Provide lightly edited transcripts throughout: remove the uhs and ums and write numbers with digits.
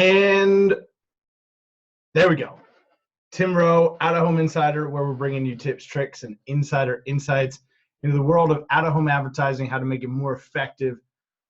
And there we go. Tim Rowe, Out-of-Home Insider, where we're bringing you tips, tricks, and insider insights into the world of out-of-home advertising, how to make it more effective,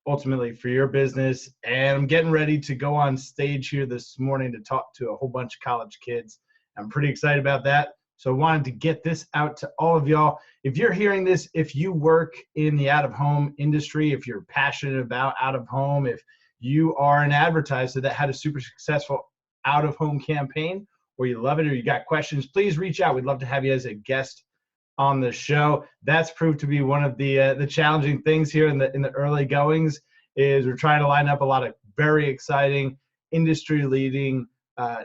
ultimately, for your business. And I'm getting ready to go on stage here this morning to talk to a whole bunch of college kids. I'm pretty excited about that. So I wanted to get this out to all of y'all. If you're hearing this, if you work in the out-of-home industry, if you're passionate about out-of-home, if you are an advertiser that had a super successful out-of-home campaign, or you love it, or you got questions, please reach out. We'd love to have you as a guest on the show. That's proved to be one of the challenging things here in the early goings. Is we're trying to line up a lot of very exciting, industry-leading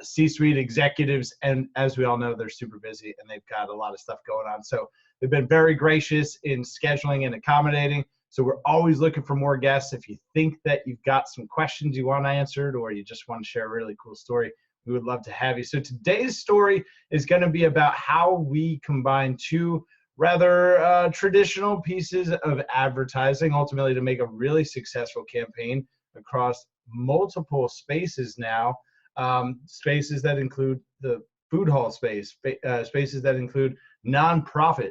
C-suite executives, and as we all know, they're super busy and they've got a lot of stuff going on. So they've been very gracious in scheduling and accommodating. So we're always looking for more guests. If you think that you've got some questions you want answered, or you just want to share a really cool story, we would love to have you. So today's story is going to be about how we combine two rather traditional pieces of advertising, ultimately to make a really successful campaign across multiple spaces now. Spaces that include the food hall space, spaces that include nonprofit,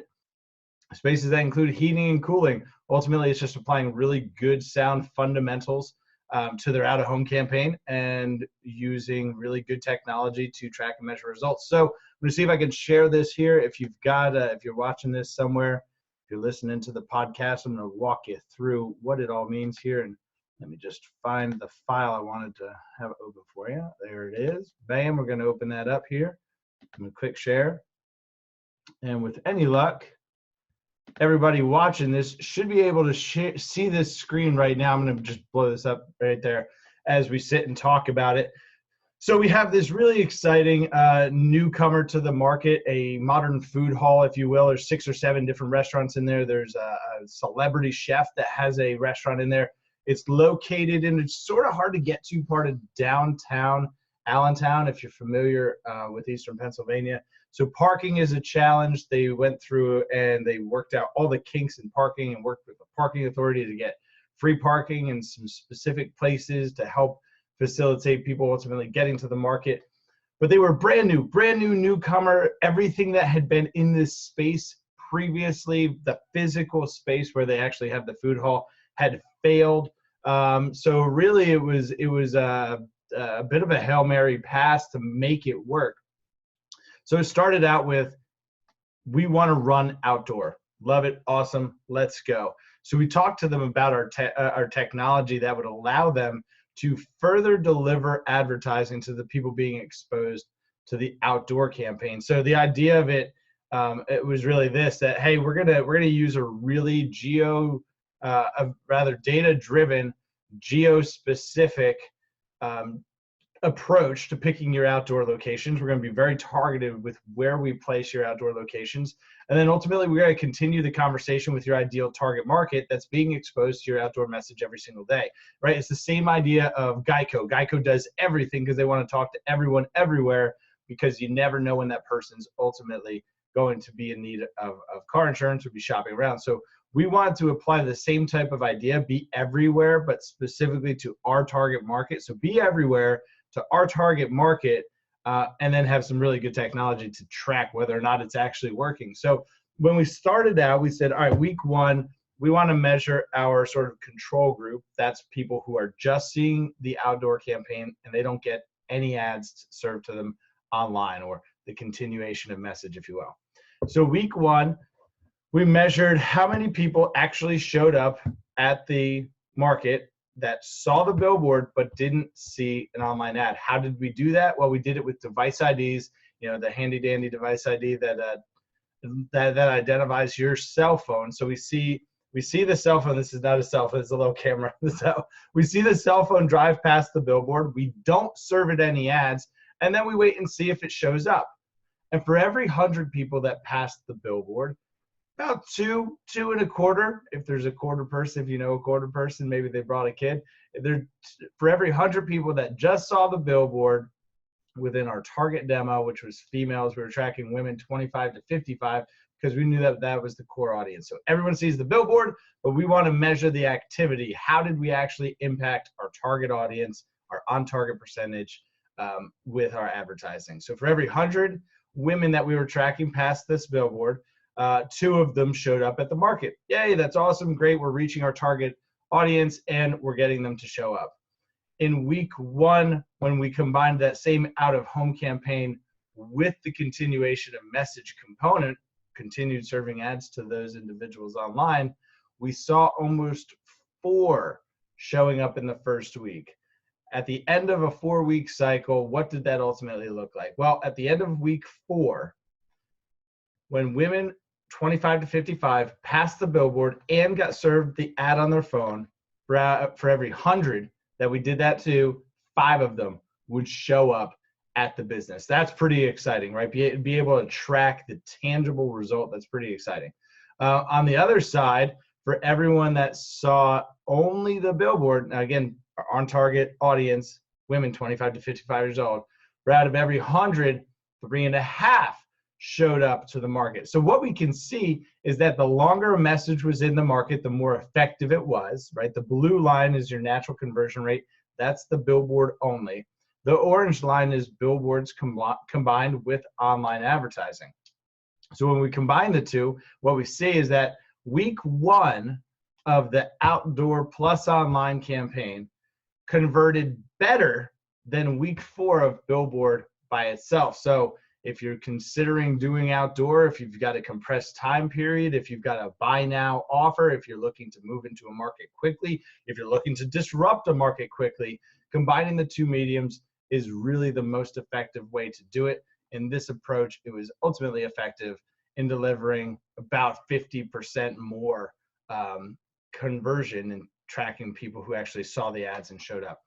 spaces that include heating and cooling. Ultimately, it's just applying really good sound fundamentals to their out-of-home campaign and using really good technology to track and measure results. So I'm going to see if I can share this here. If you've got, if you're watching this somewhere, if you're listening to the podcast, I'm going to walk you through what it all means here. And let me just find the file I wanted to have open for you. There it is. Bam, we're going to open that up here. I'm going to click share. And with any luck, everybody watching this should be able to see this screen right now. I'm going to just blow this up right there as we sit and talk about it. So we have this really exciting newcomer to the market, a modern food hall, if you will. There's 6 or 7 different restaurants in there. There's a celebrity chef that has a restaurant in there. It's located in, it's sort of hard to get to, part of downtown Allentown, if you're familiar with Eastern Pennsylvania. So parking is a challenge. They went through and they worked out all the kinks in parking and worked with the parking authority to get free parking in some specific places to help facilitate people ultimately getting to the market. But they were brand new newcomer. Everything that had been in this space previously, the physical space where they actually have the food hall, had failed. So really it was a bit of a Hail Mary pass to make it work. So it started out with, we want to run outdoor. Love it. Awesome. Let's go. So we talked to them about our technology that would allow them to further deliver advertising to the people being exposed to the outdoor campaign. So the idea of it, it was really this, that, hey, we're gonna use a really rather data-driven, geo-specific approach to picking your outdoor locations. We're going to be very targeted with where we place your outdoor locations. And then ultimately, we're going to continue the conversation with your ideal target market that's being exposed to your outdoor message every single day, right? It's the same idea of Geico. Geico does everything because they want to talk to everyone everywhere, because you never know when that person's ultimately going to be in need of car insurance or be shopping around. So we wanted to apply the same type of idea, be everywhere, but specifically to our target market. So be everywhere to our target market, and then have some really good technology to track whether or not it's actually working. So when we started out, we said, all right, week 1, we want to measure our sort of control group. That's people who are just seeing the outdoor campaign and they don't get any ads served to them online, or the continuation of message, if you will. So week 1, we measured how many people actually showed up at the market that saw the billboard but didn't see an online ad. How did we do that? Well, we did it with device IDs, the handy dandy device ID that identifies your cell phone. So we see the cell phone. This is not a cell phone, it's a little camera. So we see the cell phone drive past the billboard. We don't serve it any ads, and then we wait and see if it shows up. And for every 100 people that passed the billboard, about two and a quarter, if there's a quarter person, if you know a quarter person, maybe they brought a kid. For every 100 people that just saw the billboard within our target demo, which was females, we were tracking women 25 to 55 because we knew that was the core audience. So everyone sees the billboard, but we want to measure the activity. How did we actually impact our target audience, our on target percentage with our advertising. So for every 100 women that we were tracking past this billboard, 2 of them showed up at the market. Yay, that's awesome, great, we're reaching our target audience and we're getting them to show up. In week 1, when we combined that same out-of-home campaign with the continuation of message component, continued serving ads to those individuals online, we saw almost 4 showing up in the first week. At the end of a 4-week cycle, what did that ultimately look like? Well, at the end of week 4, when women 25 to 55 passed the billboard and got served the ad on their phone, for every 100 that we did that to, 5 of them would show up at the business. That's pretty exciting, right? Be able to track the tangible result. That's pretty exciting. On the other side, for everyone that saw only the billboard, now again, our on target audience, women 25 to 55 years old, for out of every 100, 3.5 showed up to the market. So what we can see is that the longer a message was in the market, the more effective it was, right? The blue line is your natural conversion rate. That's the billboard only. The orange line is billboards combined with online advertising. So when we combine the two, what we see is that week 1 of the outdoor plus online campaign converted better than week 4 of billboard by itself. So if you're considering doing outdoor, if you've got a compressed time period, if you've got a buy now offer, if you're looking to move into a market quickly, if you're looking to disrupt a market quickly, combining the 2 mediums is really the most effective way to do it. In this approach, it was ultimately effective in delivering about 50% more conversion and tracking people who actually saw the ads and showed up.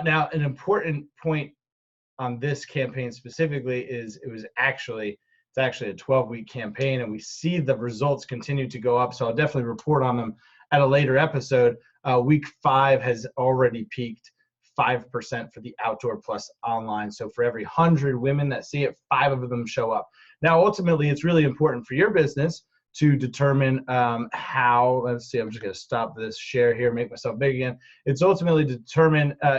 Now, an important point on this campaign specifically is it's actually a 12-week campaign, and we see the results continue to go up. So I'll definitely report on them at a later episode. Week 5 has already peaked 5% for the outdoor plus online. So for every 100 women that see it, 5 of them show up. Now, ultimately, it's really important for your business to determine how, let's see, I'm just going to stop this share here, make myself big again. It's ultimately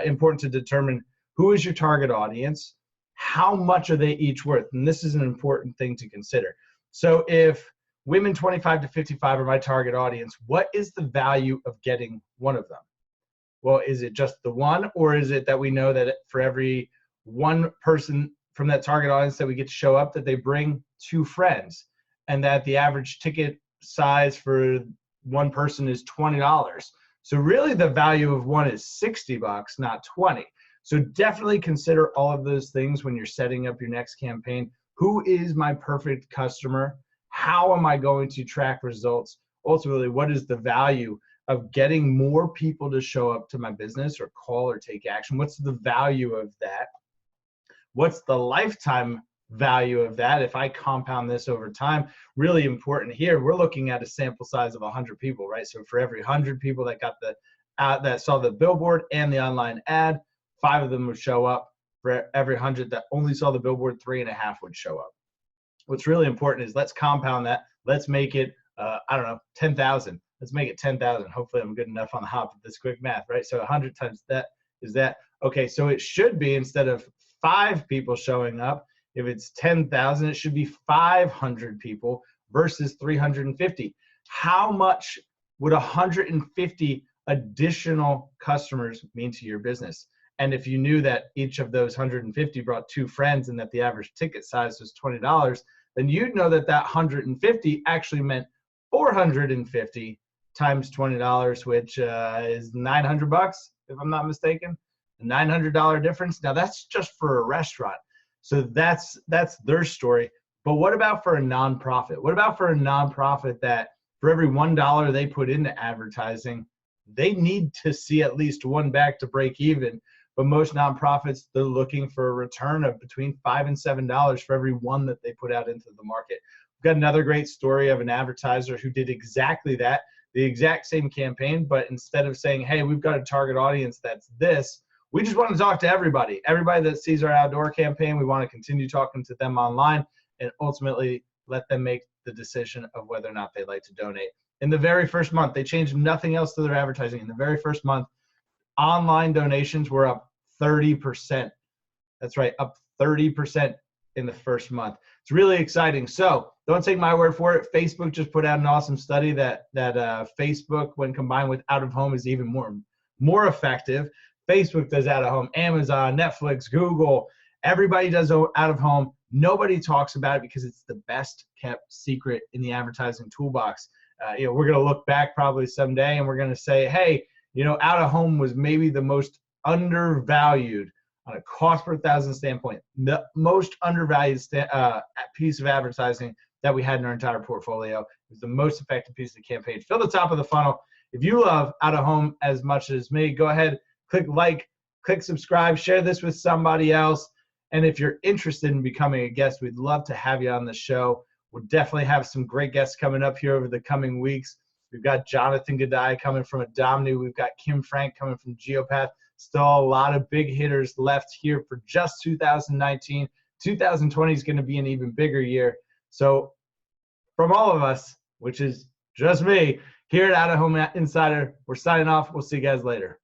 important to determine who is your target audience, how much are they each worth? And this is an important thing to consider. So if women 25 to 55 are my target audience, what is the value of getting one of them? Well, is it just the one, or is it that we know that for every one person from that target audience that we get to show up, that they bring 2 friends, and that the average ticket size for one person is $20? So really the value of one is $60, not 20. So definitely consider all of those things when you're setting up your next campaign. Who is my perfect customer? How am I going to track results? Ultimately, what is the value of getting more people to show up to my business or call or take action? What's the value of that? What's the lifetime value of that if I compound this over time? Really important here, we're looking at a sample size of 100 people, right? So for every 100 people that got that saw the billboard and the online ad, 5 of them would show up. For every 100 that only saw the billboard, 3.5 would show up. What's really important is let's compound that. Let's make it, 10,000. Let's make it 10,000. Hopefully I'm good enough on the hop with this quick math, right? So 100 times that is that. Okay, so it should be, instead of 5 people showing up, if it's 10,000, it should be 500 people versus 350. How much would 150 additional customers mean to your business? And if you knew that each of those 150 brought 2 friends and that the average ticket size was $20, then you'd know that that 150 actually meant 450 times $20, which is $900, if I'm not mistaken. A $900 difference. Now that's just for a restaurant. So that's their story. But what about for a nonprofit? What about for a nonprofit that for every $1 they put into advertising, they need to see at least 1 back to break even? But most nonprofits, they're looking for a return of between $5 and $7 for every 1 that they put out into the market. We've got another great story of an advertiser who did exactly that, the exact same campaign, but instead of saying, hey, we've got a target audience that's this, we just want to talk to everybody that sees our outdoor campaign. We want to continue talking to them online and ultimately let them make the decision of whether or not they'd like to donate. In the very first month, they changed nothing else to their advertising. In the very first month, online donations were up 30%. That's right, up 30% in the first month. It's really exciting. So don't take my word for it. Facebook just put out an awesome study that Facebook, when combined with out of home, is even more effective. Facebook does out of home. Amazon, Netflix, Google, everybody does out of home. Nobody talks about it because it's the best kept secret in the advertising toolbox. We're going to look back probably someday and we're going to say, hey, out of home was maybe the most undervalued on a cost per thousand standpoint, the most undervalued piece of advertising that we had in our entire portfolio. It was the most effective piece of the campaign. Fill the top of the funnel. If you love out of home as much as me, go ahead, click like, click subscribe, share this with somebody else. And if you're interested in becoming a guest, we'd love to have you on the show. We'll definitely have some great guests coming up here over the coming weeks. We've got Jonathan Gadai coming from Adomni. We've got Kim Frank coming from Geopath. Still a lot of big hitters left here for just 2019. 2020 is going to be an even bigger year. So from all of us, which is just me, here at Out of Home Insider, we're signing off. We'll see you guys later.